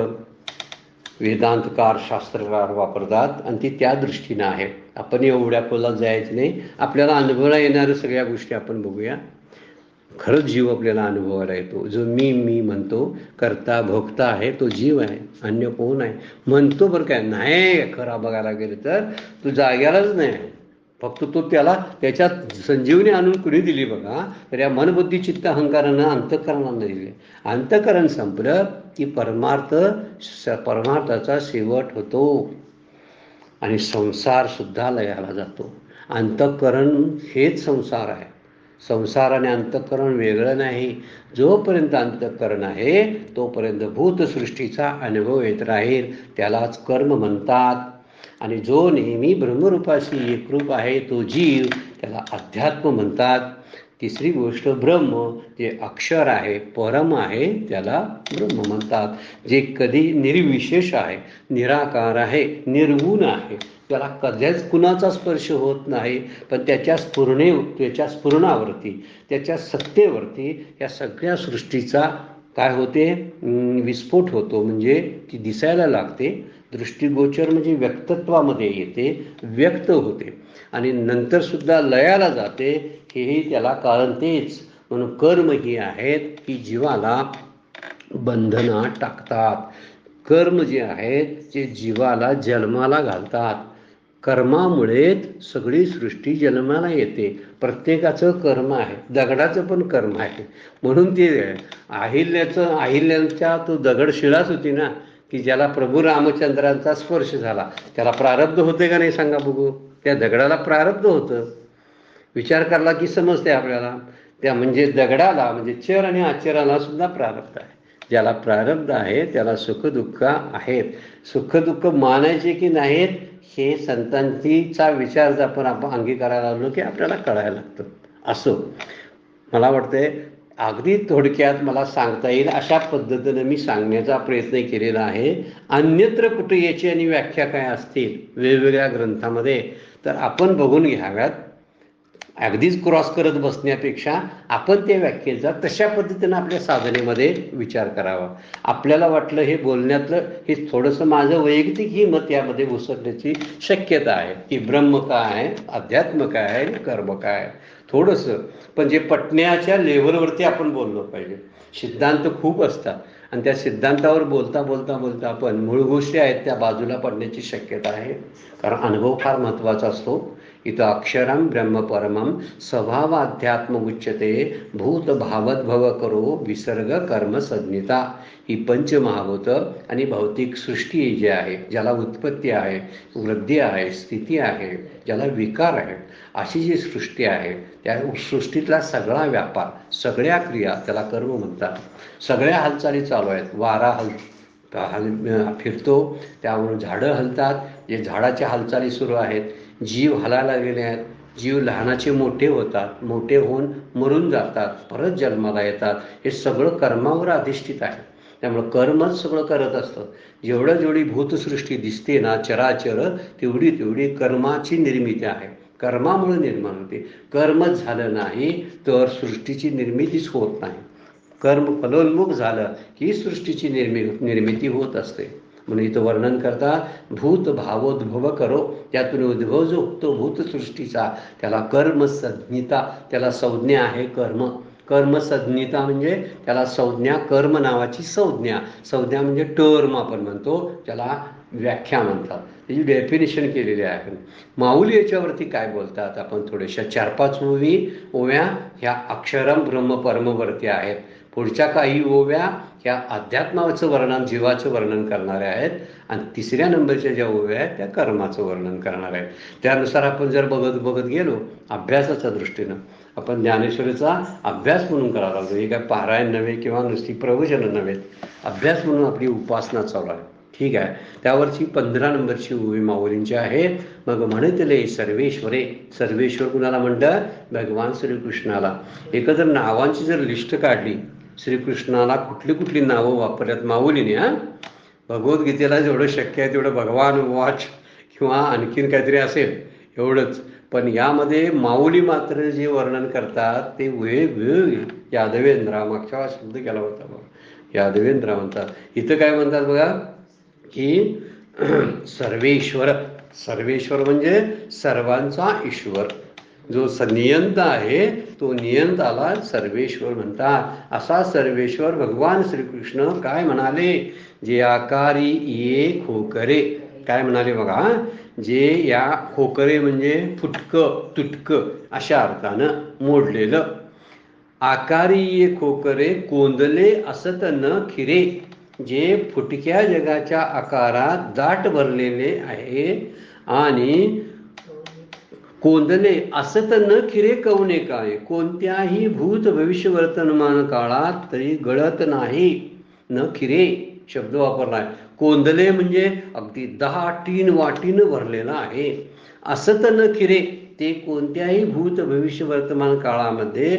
Speaker 1: वेदांतकार शास्त्रकार वापरतात आणि ती त्या दृष्टीनं आहे. आपण एवढ्या खोलात जायचं नाही. आपल्याला अनुभवाला येणाऱ्या सगळ्या गोष्टी आपण बघूया. खरंच जीव आपल्याला अनुभवायला येतो. जो मी म्हणतो, करता भोगता आहे तो जीव आहे, अन्य कोण आहे म्हणतो बरं काय नाही. खरा बघायला गेलं तर तो जाग्यालाच नाही, फक्त तो त्याला त्याच्यात संजीवनी आणून कुणी दिली बघा, तर या मनबुद्धी चित्त अहंकारानं अंतःकरणाला दिले. अंतःकरण संपलं की परमार्थाचा शेवट होतो आणि संसार सुद्धा लयाला जातो. अंतःकरण हेच संसार आहे. संसार आणि अंतःकरण वेगळं नाही. जोपर्यंत अंतःकरण आहे तोपर्यंत भूतसृष्टीचा अनुभव येत राहील, त्यालाच कर्म म्हणतात. आणि जो नेहमी ब्रह्मरूपाशी एकरूप आहे तो जीव, त्याला अध्यात्म म्हणतात. तिसरी गोष्ट ब्रह्म, जे अक्षर आहे, परम आहे, त्याला ब्रह्म म्हणतात. जे कधी निर्विशेष आहे, निराकार आहे, निर्गुण आहे, त्याला कधीच कुणाचा स्पर्श होत नाही, पण त्याच्या स्फुरणावरती, त्याच्या सत्तेवरती या सगळ्या सृष्टीचा काय होते, विस्फोट होतो. म्हणजे ती दिसायला लागते, दृष्टीगोचर म्हणजे व्यक्तत्वामध्ये येते, व्यक्त होते आणि नंतर सुद्धा लयाला जाते. हेही त्याला कारण तेच. म्हणून कर्म ही आहेत की जीवाला बंधनात टाकतात. कर्म जे आहेत ते जीवाला जन्माला घालतात. कर्मामुळेच सगळी सृष्टी जन्माला येते. प्रत्येकाचं कर्म आहे. दगडाचं पण कर्म आहे. म्हणून ते अहिल्याच्या तो दगड शिळाच होती ना, की ज्याला प्रभू रामचंद्रांचा स्पर्श झाला त्याला प्रारब्ध होते का नाही सांगा बघू? त्या दगडाला प्रारब्ध होतं. विचार करला की समजते आपल्याला. त्या म्हणजे दगडाला म्हणजे चर आणि आचराला सुद्धा प्रारब्ध आहे. ज्याला प्रारब्ध आहे त्याला सुखदुःख आहेत. सुखदुःख मानायचे की नाहीत हे संतांचा विचार जर आपण अंगीकारायला लागलो की आपल्याला कळायला लागतं. असं मला वाटतंय. अगदी थोडक्यात मला सांगता येईल अशा पद्धतीनं मी सांगण्याचा प्रयत्न केलेला आहे. अन्यत्र कुठे याची आणि व्याख्या काय असतील वेगवेगळ्या ग्रंथामध्ये तर आपण बघून घ्याव्यात. अगदीच क्रॉस करत बसण्यापेक्षा आपण त्या व्याख्येचा तशा पद्धतीनं आपल्या साधनेमध्ये विचार करावा. आपल्याला वाटलं हे बोलण्यातलं हे थोडंसं माझं वैयक्तिक ही मत यामध्ये घुसरण्याची शक्यता आहे की ब्रह्म काय आहे, अध्यात्म काय आहे, कर्म काय आहे, थोडंसं. पण जे पटण्याच्या लेवलवरती आपण बोललो पाहिजे. सिद्धांत खूप असतात आणि त्या सिद्धांतावर बोलता बोलता बोलता आपण मूळ गोष्टी आहेत त्या बाजूला पडण्याची शक्यता आहे. कारण अनुभव फार महत्त्वाचा असतो. इथं अक्षरम ब्रह्म परमम स्वभावाध्यात्म उच्यते भूत भावद्भव करो विसर्ग कर्म संज्ञिता. ही पंचमहाभूत आणि भौतिक सृष्टी जी आहे, ज्याला उत्पत्ती आहे, वृद्धी आहे, स्थिती आहे, ज्याला विकार आहे, अशी जी सृष्टी आहे त्या सृष्टीतला सगळा व्यापार, सगळ्या क्रिया त्याला कर्म म्हणतात. सगळ्या हालचाली चालू आहेत. वारा फिरतो त्यामुळे झाडं हलतात, जे झाडाच्या हालचाली सुरू आहेत. जीव हलायला गेले आहेत. जीव लहानाचे मोठे होतात, मोठे होऊन मरून जातात, परत जन्माला येतात. हे सगळं कर्मावर अधिष्ठित आहे. त्यामुळं कर्मच सगळं करत असतं. जेवढी भूतसृष्टी दिसते ना चराचर, तेवढी तेवढी कर्माची निर्मिती आहे. कर्मामुळे निर्माण होते. कर्मच झालं नाही तर सृष्टीची निर्मितीच होत नाही. कर्म फलोन्मुख झालं की सृष्टीची निर्मिती होत असते. म्हणून इथं वर्णन करता भूत भावोद्भव करो, त्यातून उद्भव जो होतो भूतसृष्टीचा त्याला कर्मसंज्ञिता, त्याला संज्ञा आहे कर्म. कर्मसंज्ञिता म्हणजे त्याला संज्ञा, कर्म नावाची संज्ञा. संज्ञा म्हणजे टर्म आपण म्हणतो, त्याला व्याख्या म्हणतात. त्याची डेफिनेशन केलेली आहे. माऊली याच्यावरती काय बोलतात आपण थोड्याशा 4-5 ओव्या ह्या अक्षरम ब्रह्म परमवरती आहेत. पुढच्या काही ओव्या ह्या अध्यात्माचं वर्णन, जीवाचं वर्णन करणाऱ्या आहेत. आणि 3ऱ्या नंबरच्या ज्या ओव्या आहेत त्या कर्माचं वर्णन करणार आहेत. त्यानुसार आपण जर बघत गेलो अभ्यासाच्या दृष्टीनं, आपण ज्ञानेश्वरीचा अभ्यास म्हणून करायला लागलो. हे काय पारायण नव्हे किंवा नुसती प्रवचनं नव्हेत, अभ्यास म्हणून आपली उपासना चालू आहे. ठीक आहे. त्यावरची 15 नंबरची ओवी माऊलींची आहे. मग म्हणतले सर्वेश्वरे. सर्वेश्वर कुणाला म्हणतात? भगवान श्रीकृष्णाला. एकत्र नावांची जर लिस्ट काढली, श्रीकृष्णाला कुठली कुठली नावं वापरल्यात माऊलीने, भगवद्गीतेला जेवढं शक्य आहे तेवढं भगवान वाच किंवा आणखीन काहीतरी असेल एवढंच. पण यामध्ये माऊली मात्र जे वर्णन करतात ते वेगवेगळे. यादवेंद्रा, मागच्या शब्द केला होता बघा, यादवेंद्रा म्हणतात. इथं काय म्हणतात बघा की सर्वेश्वर. सर्वेश्वर म्हणजे सर्वांचा ईश्वर. जो नियंता आहे तो नियंताला सर्वेश्वर म्हणतात. असा सर्वेश्वर भगवान श्रीकृष्ण काय म्हणाले? जे आकारी ये खोकरे. काय म्हणाले बघा? जे या खोकरे म्हणजे फुटकं, तुटकं अशा अर्थानं मोडलेलं. आकारी ये खोकरे कोंदले असत न खिरे. जे फुटक्या जगाच्या आकारात दाट भरलेले आहे आणि कोंदले असत न खिरे कवने काय. कोणत्याही भूत भविष्य वर्तमान काळात तरी गळत नाही. न खिरे शब्द वापरलाय. कोंदले म्हणजे अगदी 10 वाटीनं भरलेला आहे. असत न खिरे ते कोणत्याही भूत भविष्य वर्तमान काळामध्ये,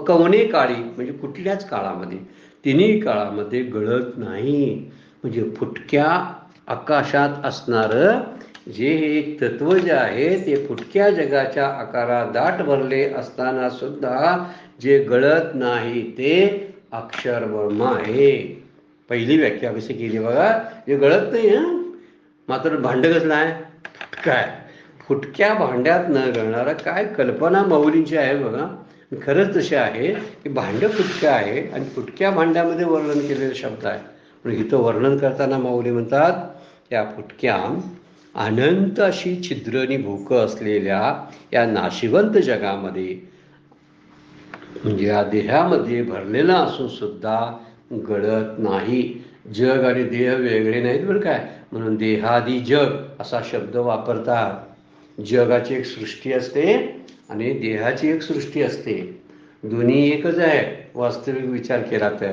Speaker 1: कवने काळी म्हणजे कुठल्याच काळामध्ये, तिन्ही काळामध्ये गळत नाही. म्हणजे फुटक्या आकाशात असणारं जे एक तत्व जे आहे ते फुटक्या जगाच्या आकारात दाट भरले असताना सुद्धा जे गळत नाही ते अक्षर ब्रह्म आहे. पहिली व्याख्या कशी केली बघा? जे गळत नाही मात्र भांड कसलं आहे? फुटका आहे. फुटक्या भांड्यात न गळणारा. काय कल्पना माऊलींची आहे बघा. खरंच तसे आहे की भांड फुटक्या आहे आणि फुटक्या भांड्यामध्ये वर्णन केलेले शब्द आहे. पण इथं वर्णन करताना माऊली म्हणतात त्या फुटक्या अनंत अशी छिद्रनी भूकं असलेल्या या नाशिवंत जगामध्ये, म्हणजे या देहामध्ये भरलेला असून सुद्धा गळत नाही. जग आणि देह वेगळे नाहीत बरं काय. म्हणून देहादी जग असा शब्द वापरतात. जगाची एक सृष्टी असते आणि देहाची एक सृष्टी असते. दोन्ही एकच आहे वास्तविक विचार केला तर.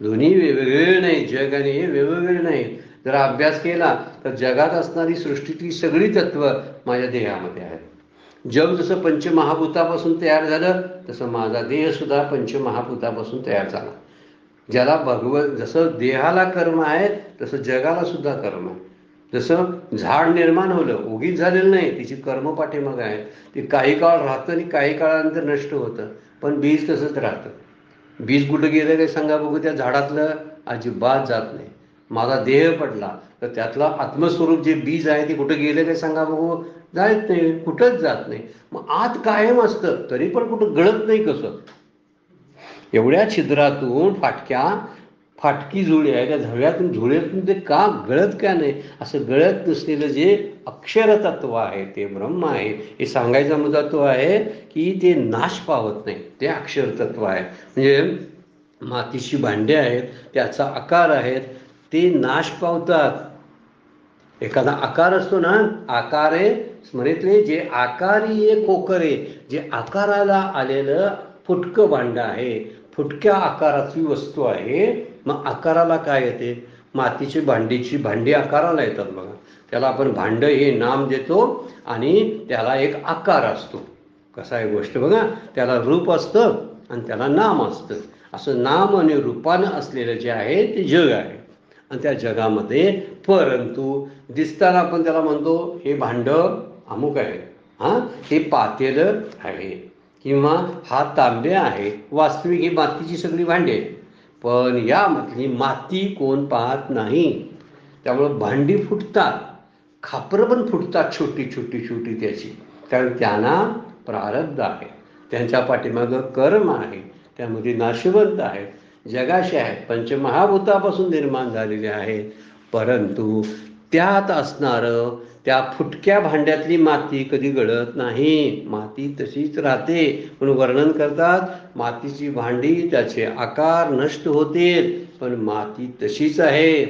Speaker 1: दोन्ही वेगवेगळे नाही. जग आणि हे वेगवेगळे नाही. जर अभ्यास केला तर जगात असणारी सृष्टीतली सगळी तत्व माझ्या देहामध्ये आहेत. जग जसं पंचमहाभूतापासून तयार झालं तसं माझा देह सुद्धा पंचमहाभूतापासून तयार झाला. ज्याला जसं देहाला कर्म आहे तसं जगाला सुद्धा कर्म आहे. जसं झाड निर्माण होलं, उगीच झालेलं नाही, तिची कर्म पाठीमागं आहे. ते काही काळ राहतं आणि काही काळानंतर नष्ट होतं. पण बीज तसंच राहतं. बीज कुठं गेलं काही सांगा बघू त्या झाडातलं? अजिबात जात नाही. माझा देह पडला तर त्यातला आत्मस्वरूप जे बीज आहे ते कुठं गेलं काही सांगा बघू? जात नाही, कुठंच जात नाही. मग आत कायम असतं तरी पण कुठं गळत नाही. कसं? एवढ्या छिद्रातून फाटकी जुळी आहे, त्या झुळ्यातून ते का गळत का नाही? असं गळत नसलेलं जे अक्षरतत्व आहे ते ब्रह्म आहे. हे सांगायचा मुद्दा तो आहे की ते नाश पावत नाही, ते अक्षरतत्व आहे. म्हणजे मातीची भांडे आहेत, त्याचा आकार आहेत, ते नाश पावतात. एखादा आकार असतो ना, आकारे स्मरितले, जे आकारी कोकरे, जे आकाराला आलेलं फुटकं भांडं आहे, फुटक्या आकाराची वस्तू आहे. मग आकाराला काय येते? मातीची भांडी आकाराला येतात बघा. त्याला आपण भांडं हे नाम देतो आणि त्याला एक आकार असतो. कसा आहे गोष्ट बघा, त्याला रूप असतं आणि त्याला नाम असतं. असं नाम आणि रूपानं असलेलं जे आहे ते जग आहे. आणि त्या जगामध्ये परंतु दिसताना आपण त्याला म्हणतो हे भांडं अमुक आहे, हां, हे पातेलं आहे किंवा हा तांबे आहे. वास्तविक ही मातीची सगळी भांडी आहे, पण यामधली माती कोण पाहत नाही. त्यामुळं भांडी फुटतात, खापरं पण फुटतात छोटी छोटी छोटी त्याची, कारण त्यांना प्रारब्ध आहे, त्यांच्या पाठीमागं कर्म आहे, त्यामध्ये नाशवंत आहे, जगाशी आहेत, पंचमहाभूतापासून निर्माण झालेले आहेत. परंतु त्यात असणारं त्या फुटक्या भांड्यातली माती कधी गळत नाही, माती तशीच राहते. म्हणून वर्णन करतात मातीची भांडी, त्याचे आकार नष्ट होते पण माती तशीच आहे.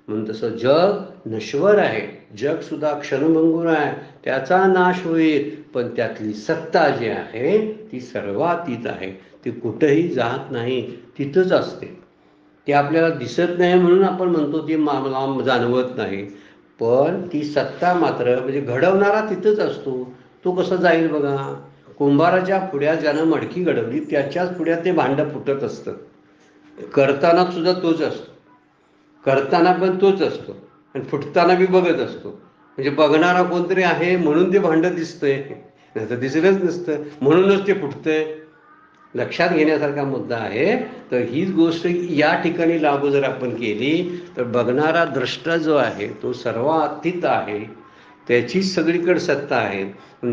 Speaker 1: म्हणून तसं जग नश्वर आहे, जग सुद्धा क्षणभंगूर आहे, त्याचा नाश होईल, पण त्यातली सत्ता जी आहे ती सर्वातीत आहे, ती कुठंही जात नाही, तिथंच असते. ती आपल्याला दिसत नाही म्हणून आपण म्हणतो ती मला जाणवत नाही, पण ती सत्ता मात्र म्हणजे घडवणारा तिथंच असतो. तो कसा जाईल बघा? कुंभाराच्या पुढ्यात ज्यानं मडकी घडवली त्याच्याच पुढ्यात ते भांडं फुटत असतं. करताना सुद्धा तोच असतो, करताना पण तोच असतो आणि फुटताना बी बघत असतो. म्हणजे बघणारा कोणतरी आहे म्हणून ते भांडं दिसतंय, नाही तर दिसलंच नसतं, म्हणूनच ते फुटतंय. लक्षात घेण्यासारखा मुद्दा आहे. तर हीच गोष्ट या ठिकाणी लागू जर आपण केली तर बघणारा द्रष्टा जो आहे तो सर्वातीत आहे, त्याची सगळीकडे सत्ता आहे.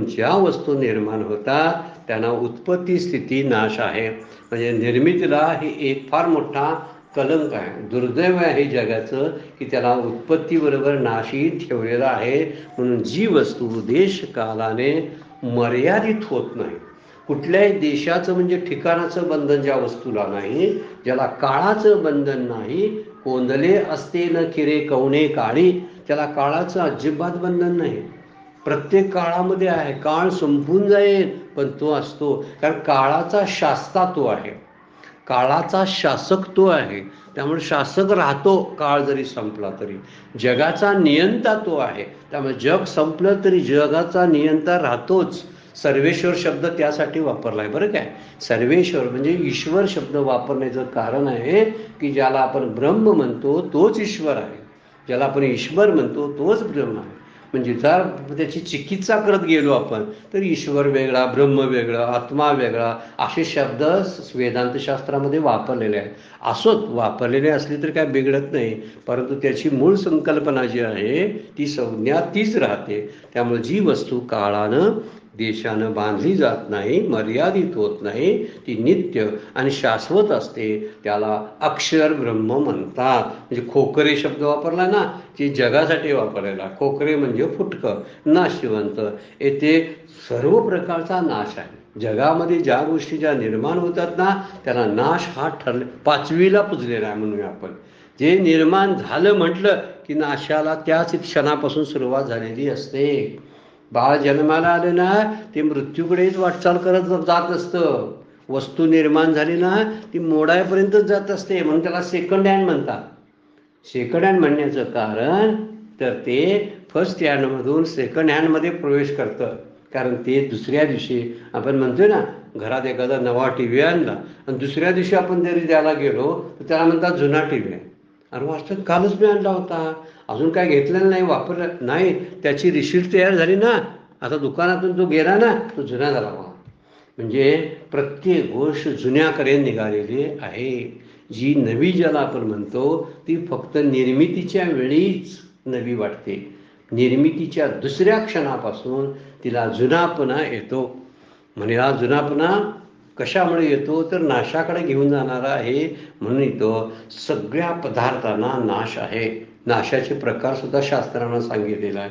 Speaker 1: ज्या वस्तू निर्माण होतात त्यांना उत्पत्ती स्थिती नाश आहे. म्हणजे निर्मितीला हे एक फार मोठा कलंक आहे, दुर्दैव आहे जगाचं की त्याला उत्पत्तीबरोबर नाशही ठेवलेला आहे. म्हणून जी वस्तू देश कालाने मर्यादित होत नाही, कुठल्याही देशाचं म्हणजे ठिकाणाचं बंधन ज्या वस्तूला नाही, ज्याला काळाचं बंधन नाही, कोंदले असते न किरे कवणे काळी, त्याला काळाचं अजिबात बंधन नाही. प्रत्येक काळामध्ये आहे, काळ संपून जाईल पण तो असतो, कारण काळाचा शास्ता तो आहे, काळाचा शासक तो आहे. त्यामुळे शासक राहतो काळ जरी संपला तरी. जगाचा नियंता तो आहे, त्यामुळे जग संपलं तरी जगाचा नियंता राहतोच. सर्वेश्वर शब्द त्यासाठी वापरला आहे बरं काय. सर्वेश्वर म्हणजे ईश्वर शब्द वापरण्याचं कारण आहे की ज्याला आपण ब्रह्म म्हणतो तोच ईश्वर आहे, ज्याला आपण ईश्वर म्हणतो तोच ब्रह्म आहे. म्हणजे जर त्याची चिकित्सा करत गेलो आपण तर ईश्वर वेगळा, ब्रह्म वेगळा, आत्मा वेगळा असे शब्द वेदांतशास्त्रामध्ये वापरलेले आहेत. असोच वापरलेले असले तरी काय बिघडत नाही, परंतु त्याची मूळ संकल्पना जी आहे ती संज्ञा तीच राहते. त्यामुळे जी वस्तू काळानं देशानं बांधली जात नाही, मर्यादित होत नाही, ती नित्य आणि शाश्वत असते, त्याला अक्षर ब्रह्म म्हणतात. म्हणजे खोकरे शब्द वापरला ना, ती जगासाठी वापरलेला. खोकरे म्हणजे फुटकं, नाशवंत. येथे सर्व प्रकारचा नाश आहे. जगामध्ये ज्या गोष्टी ज्या निर्माण होतात ना त्याला नाश हा पाचवीला पुजलेला आहे. म्हणून आपण जे निर्माण झालं म्हटलं की नाशाला त्याच क्षणापासून सुरुवात झालेली असते. बाळ जन्माला आलं ना ते मृत्यूकडेच वाटचाल करत जात असतं. वस्तू निर्माण झाली ना ती मोडायपर्यंतच जात असते, म्हणून त्याला सेकंड हँड म्हणतात. सेकंड हँड म्हणण्याचं कारण तर ते फर्स्ट हँडमधून सेकंड हँडमध्ये प्रवेश करतं. कारण ते दुसऱ्या दिवशी आपण म्हणतोय ना, घरात एखादा नवा टी व्ही आणला आणि दुसऱ्या दिवशी आपण जरी त्याला गेलो तर त्याला म्हणतात जुना टी व्ही आहे. अरे वाचतात कालच मी आणला होता, अजून काय घेतलेलं नाही, वापरलं नाही, त्याची रिसीट तयार झाली ना, आता दुकानातून तो गेला ना, तो जुना झाला बा. म्हणजे प्रत्येक गोष्ट जुन्याकडे निघालेली आहे. जी नवी ज्याला आपण म्हणतो ती फक्त निर्मितीच्या वेळीच नवी वाटते. निर्मितीच्या दुसऱ्या क्षणापासून तिला जुनापणा येतो. म्हणजे हा जुनापणा कशामुळे येतो तर नाशाकडे घेऊन जाणारा आहे. म्हणून येतो सगळ्या पदार्थांना नाश आहे. नाशाचे प्रकार सुद्धा शास्त्रांना सांगितलेला आहे.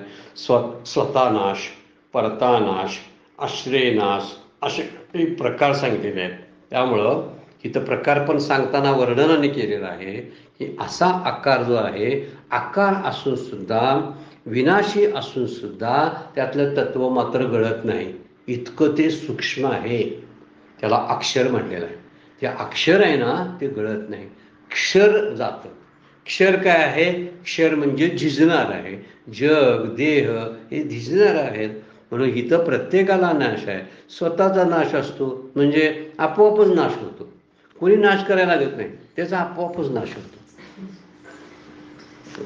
Speaker 1: स्वतः नाश, परता नाश, आश्रय नाश, असे काही प्रकार सांगितलेले आहेत. त्यामुळं इथं प्रकार पण सांगताना वर्णनाने केलेलं आहे की असा आकार जो आहे, आकार असून सुद्धा, विनाशी असून सुद्धा त्यातलं तत्व मात्र गळत नाही. इतकं ते सूक्ष्म आहे. त्याला अक्षर म्हटलेलं आहे. ते अक्षर आहे ना, ते गळत नाही, क्षर जातं. क्षर काय आहे? क्षर म्हणजे झिजणार आहे. जग देह हे झिजणार आहेत. म्हणून इथं प्रत्येकाला नाश आहे. स्वतःचा नाश असतो म्हणजे आपोआपच नाश होतो. कोणी नाश करायला लागत नाही, त्याचा आपोआपच नाश होतो.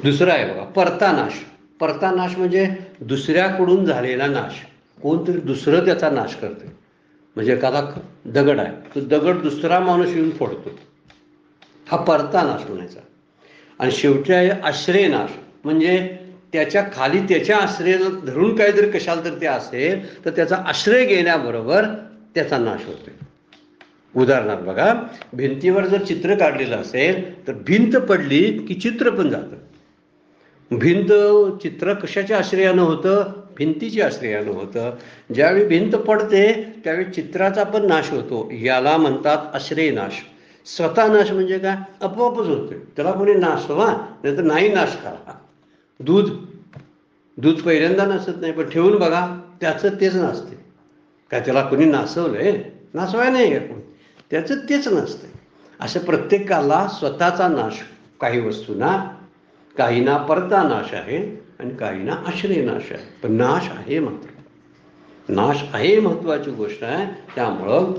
Speaker 1: दुसरा आहे बघा परता नाश. परता नाश म्हणजे दुसऱ्याकडून झालेला नाश. कोणतरी दुसरं त्याचा नाश करते. म्हणजे एखादा दगड आहे, तो दगड दुसरा माणूस येऊन फोडतो, हा परता नाश म्हणायचा. आणि शेवटी आहे आश्रय नाश. म्हणजे त्याच्या खाली त्याच्या आश्रय धरून काहीतरी कशाला तर ते असेल तर त्याचा आश्रय घेण्याबरोबर त्याचा नाश होतो. उदाहरणार्थ बघा, भिंतीवर जर चित्र काढलेलं असेल तर भिंत पडली की चित्र पण जातं. भिंत चित्र कशाच्या आश्रयानं होतं? भिंतीच्या आश्रयानं होतं. ज्यावेळी भिंत पडते त्यावेळी चित्राचा पण नाश होतो. याला म्हणतात आश्रय नाश. स्वतः नाश म्हणजे काय? आपोआपच होते, त्याला कोणी नाशवा नाही तर नाही नाश करा. दूध पहिल्यांदा नसत नाही, पण ठेवून बघा त्याचं तेच नसते. काय त्याला कोणी नासवलंय? नासवाय नाही का कोणी, त्याचं तेच नसते. असं प्रत्येकाला स्वतःचा नाश, काही वस्तूंना, काहींना परता नाश आहे आणि काहींना आश्रय नाश आहे. पण नाश आहे, मात्र नाश आहे महत्वाची गोष्ट आहे. त्यामुळं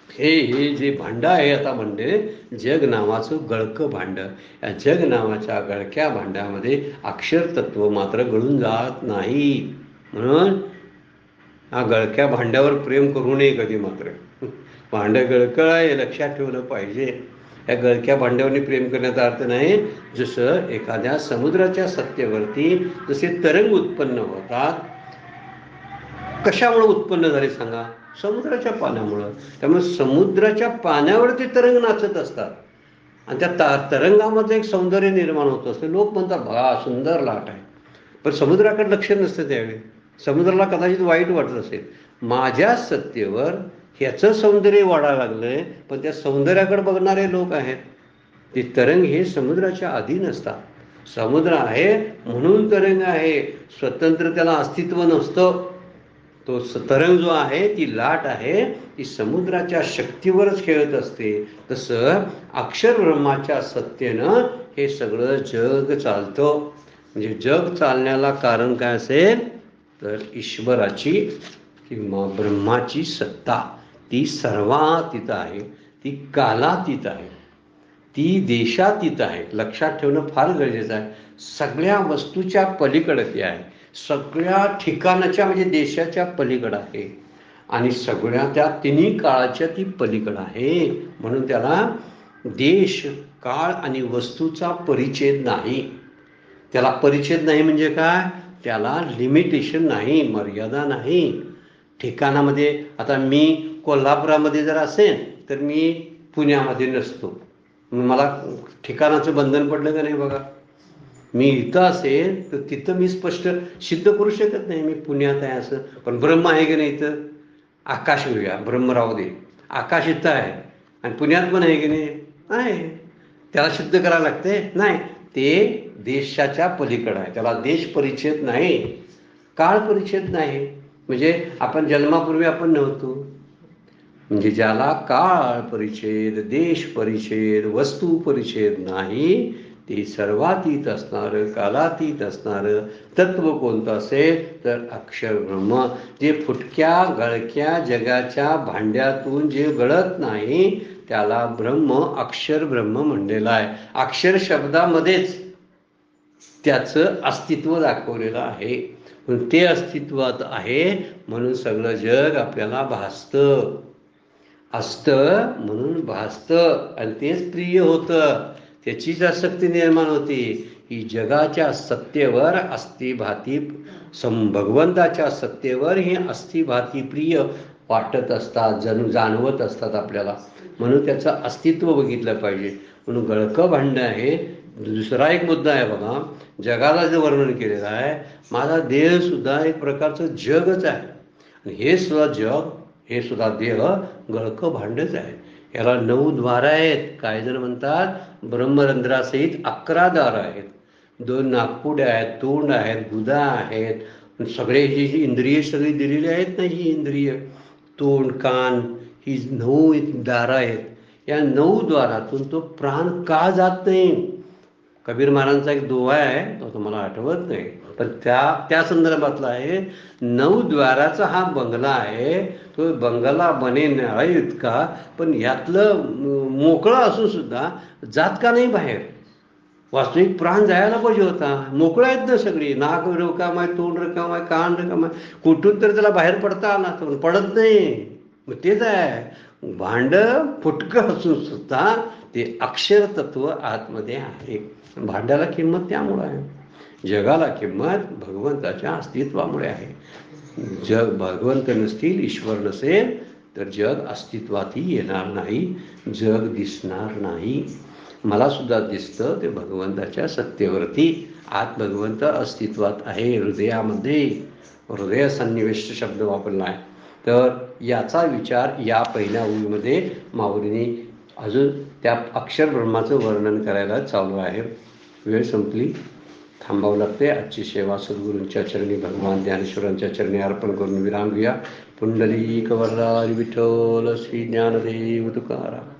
Speaker 1: हे जे भांडं आहे, आता म्हणजे जग नावाचं गळकं भांडं, या जग नावाच्या गळक्या भांड्यामध्ये अक्षर तत्व मात्र गळून जात नाही. म्हणून हा गळक्या भांड्यावर प्रेम करू नये कधी मात्र. भांडं गळकं आहे लक्षात ठेवलं पाहिजे. या गळक्या भांड्यावरनी प्रेम करण्याचा अर्थ नाही. जसं एखाद्या समुद्राच्या सत्तेवरती जसे तरंग उत्पन्न होतात, कशामुळे उत्पन्न झाले सांगा? समुद्राच्या पाण्यामुळं. त्यामुळे समुद्राच्या पाण्यावरती तरंग नाचत असतात आणि त्या तरंगामध्ये एक सौंदर्य निर्माण होत असतं. लोक म्हणतात बघा सुंदर लाट आहे, पण समुद्राकडे लक्ष नसतं. त्यावेळी समुद्राला कदाचित वाईट वाटत असेल, माझ्या सत्तेवर ह्याचं सौंदर्य वाढायला लागलंय, पण त्या सौंदर्याकडे बघणारे लोक आहेत. ते तरंग हे समुद्राच्या अधीन असतात. समुद्र आहे म्हणून तरंग आहे, स्वतंत्र त्याला अस्तित्व नसतं. तो तरंग जो आहे, ती लाट आहे, ती समुद्राच्या शक्तीवरच खेळत असते. तसं अक्षर ब्रह्माच्या सत्तेनं हे सगळं जग चालतं. म्हणजे जग चालण्याला कारण काय असेल तर ईश्वराची किंवा ब्रह्माची सत्ता. ती सर्वातीत आहे, ती कालातीत आहे, ती देशातीत आहे. लक्षात ठेवणं फार गरजेचं आहे. सगळ्या वस्तूच्या पलीकडे ती आहे, सगळ्या ठिकाणाच्या म्हणजे देशाच्या पलीकडं आहे आणि सगळ्या त्या तिन्ही काळाच्या ती पलीकडं आहे. म्हणून त्याला देश, काळ आणि वस्तूचा परिच्छेद नाही. त्याला परिच्छेद नाही म्हणजे काय? त्याला लिमिटेशन नाही, मर्यादा नाही. ठिकाणामध्ये आता मी कोल्हापुरामध्ये जर असेल तर मी पुण्यामध्ये नसतो, मला ठिकाणाचं बंधन पडलं का नाही बघा. मी इथं असेल तर तिथं मी स्पष्ट सिद्ध करू शकत नाही मी पुण्यात आहे असं. पण ब्रह्म आहे की नाही इथं? आकाश घेऊया, ब्रह्म राहू दे, आकाश इथं आहे आणि पुण्यात पण आहे की नाही? आहे. त्याला सिद्ध करायला लागते? नाही. ते देशाच्या पलीकडं आहे, त्याला देश परिच्छेद नाही, काळ परिच्छेद नाही. म्हणजे आपण जन्मापूर्वी आपण नव्हतो. म्हणजे ज्याला काळ परिच्छेद, देश परिच्छेद, वस्तू परिच्छेद नाही, ते सर्वातीत असणारं, कालातीत असणारं तत्व कोणतं असेल तर अक्षर ब्रह्म. जे फुटक्या गळक्या जगाच्या भांड्यातून जे गळत नाही त्याला ब्रह्म, अक्षर ब्रह्म म्हणलेलं आहे. अक्षर शब्दामध्येच त्याचं अस्तित्व दाखवलेलं आहे. पण ते अस्तित्वात आहे म्हणून सगळं जग आपल्याला भासतं, असतं म्हणून भासतं, आणि तेच प्रिय होतं. त्याचीच आसक्ती निर्माण होती. ही जगाच्या सत्तेवर अस्थिभाती, भगवंताच्या सत्तेवर ही अस्थिभाती प्रिय वाटत असतात, जणू जाणवत असतात आपल्याला. म्हणून त्याचं अस्तित्व बघितलं पाहिजे. म्हणून गळकं भांडं आहे. दुसरा एक मुद्दा आहे बघा, जगाला जे वर्णन केलेलं आहे, माझा देह सुद्धा एक प्रकारचं जगच आहे. आणि हे सुद्धा जग, हे सुद्धा देह गळकं भांडच आहे. याला 9 द्वार आहेत. काही जण म्हणतात ब्रह्मरंध्रासहित 11 द्वार आहेत. 2 नाकपुड्या आहेत, तोंड आहेत, गुदा आहेत. सगळे ही जी इंद्रिय सगळी दिलेली आहेत ना, ही इंद्रिय, तोंड, कान, ही 9 दारं आहेत. या 9 द्वारातून तो प्राण का जात नाही? कबीर महाराजांचा एक दोहा आहे, तो तुम्हाला आठवत नाही, पण त्या संदर्भातला आहे. 9 द्वाराचा हा बंगला आहे. तो बंगला बनेनारा इतका, पण यातलं मोकळं असून सुद्धा जात का नाही बाहेर? वास्तविक प्राण जायला पाहिजे होता. मोकळं आहेत ना सगळी, नाक रिकाम आहे, तोंड रिकाम आहे, कान रिकाम आहे, कुठून तर त्याला बाहेर पडता आला तर पडत नाही. मग तेच आहे, भांड फुटकं असून सुद्धा ते अक्षर तत्व आतमध्ये आहे. भांड्याला किंमत त्यामुळे आहे. जगाला किंमत भगवंताच्या अस्तित्वामुळे आहे. जग भगवंत नसतील, ईश्वर नसेल तर जग अस्तित्वातही येणार नाही, जग दिसणार नाही. मला सुद्धा दिसतं ते भगवंताच्या सत्तेवरती. आत भगवंत अस्तित्वात आहे, हृदयामध्ये. हृदय सन्निविष्ट शब्द वापरला आहे. तर याचा विचार या पहिल्या ओळीमध्ये माऊलींनी अजून त्या अक्षर ब्रह्माचं वर्णन करायला चालू आहे. वेळ संपली, थांबावं लागते. आजची सेवा सद्गुरूंच्या चरणी, भगवान ज्ञानेश्वरांच्या चरणी अर्पण करून विराम घेऊया. पुंडलिक वरदारी विठ्ठल श्री ज्ञानदेव तुकाराम.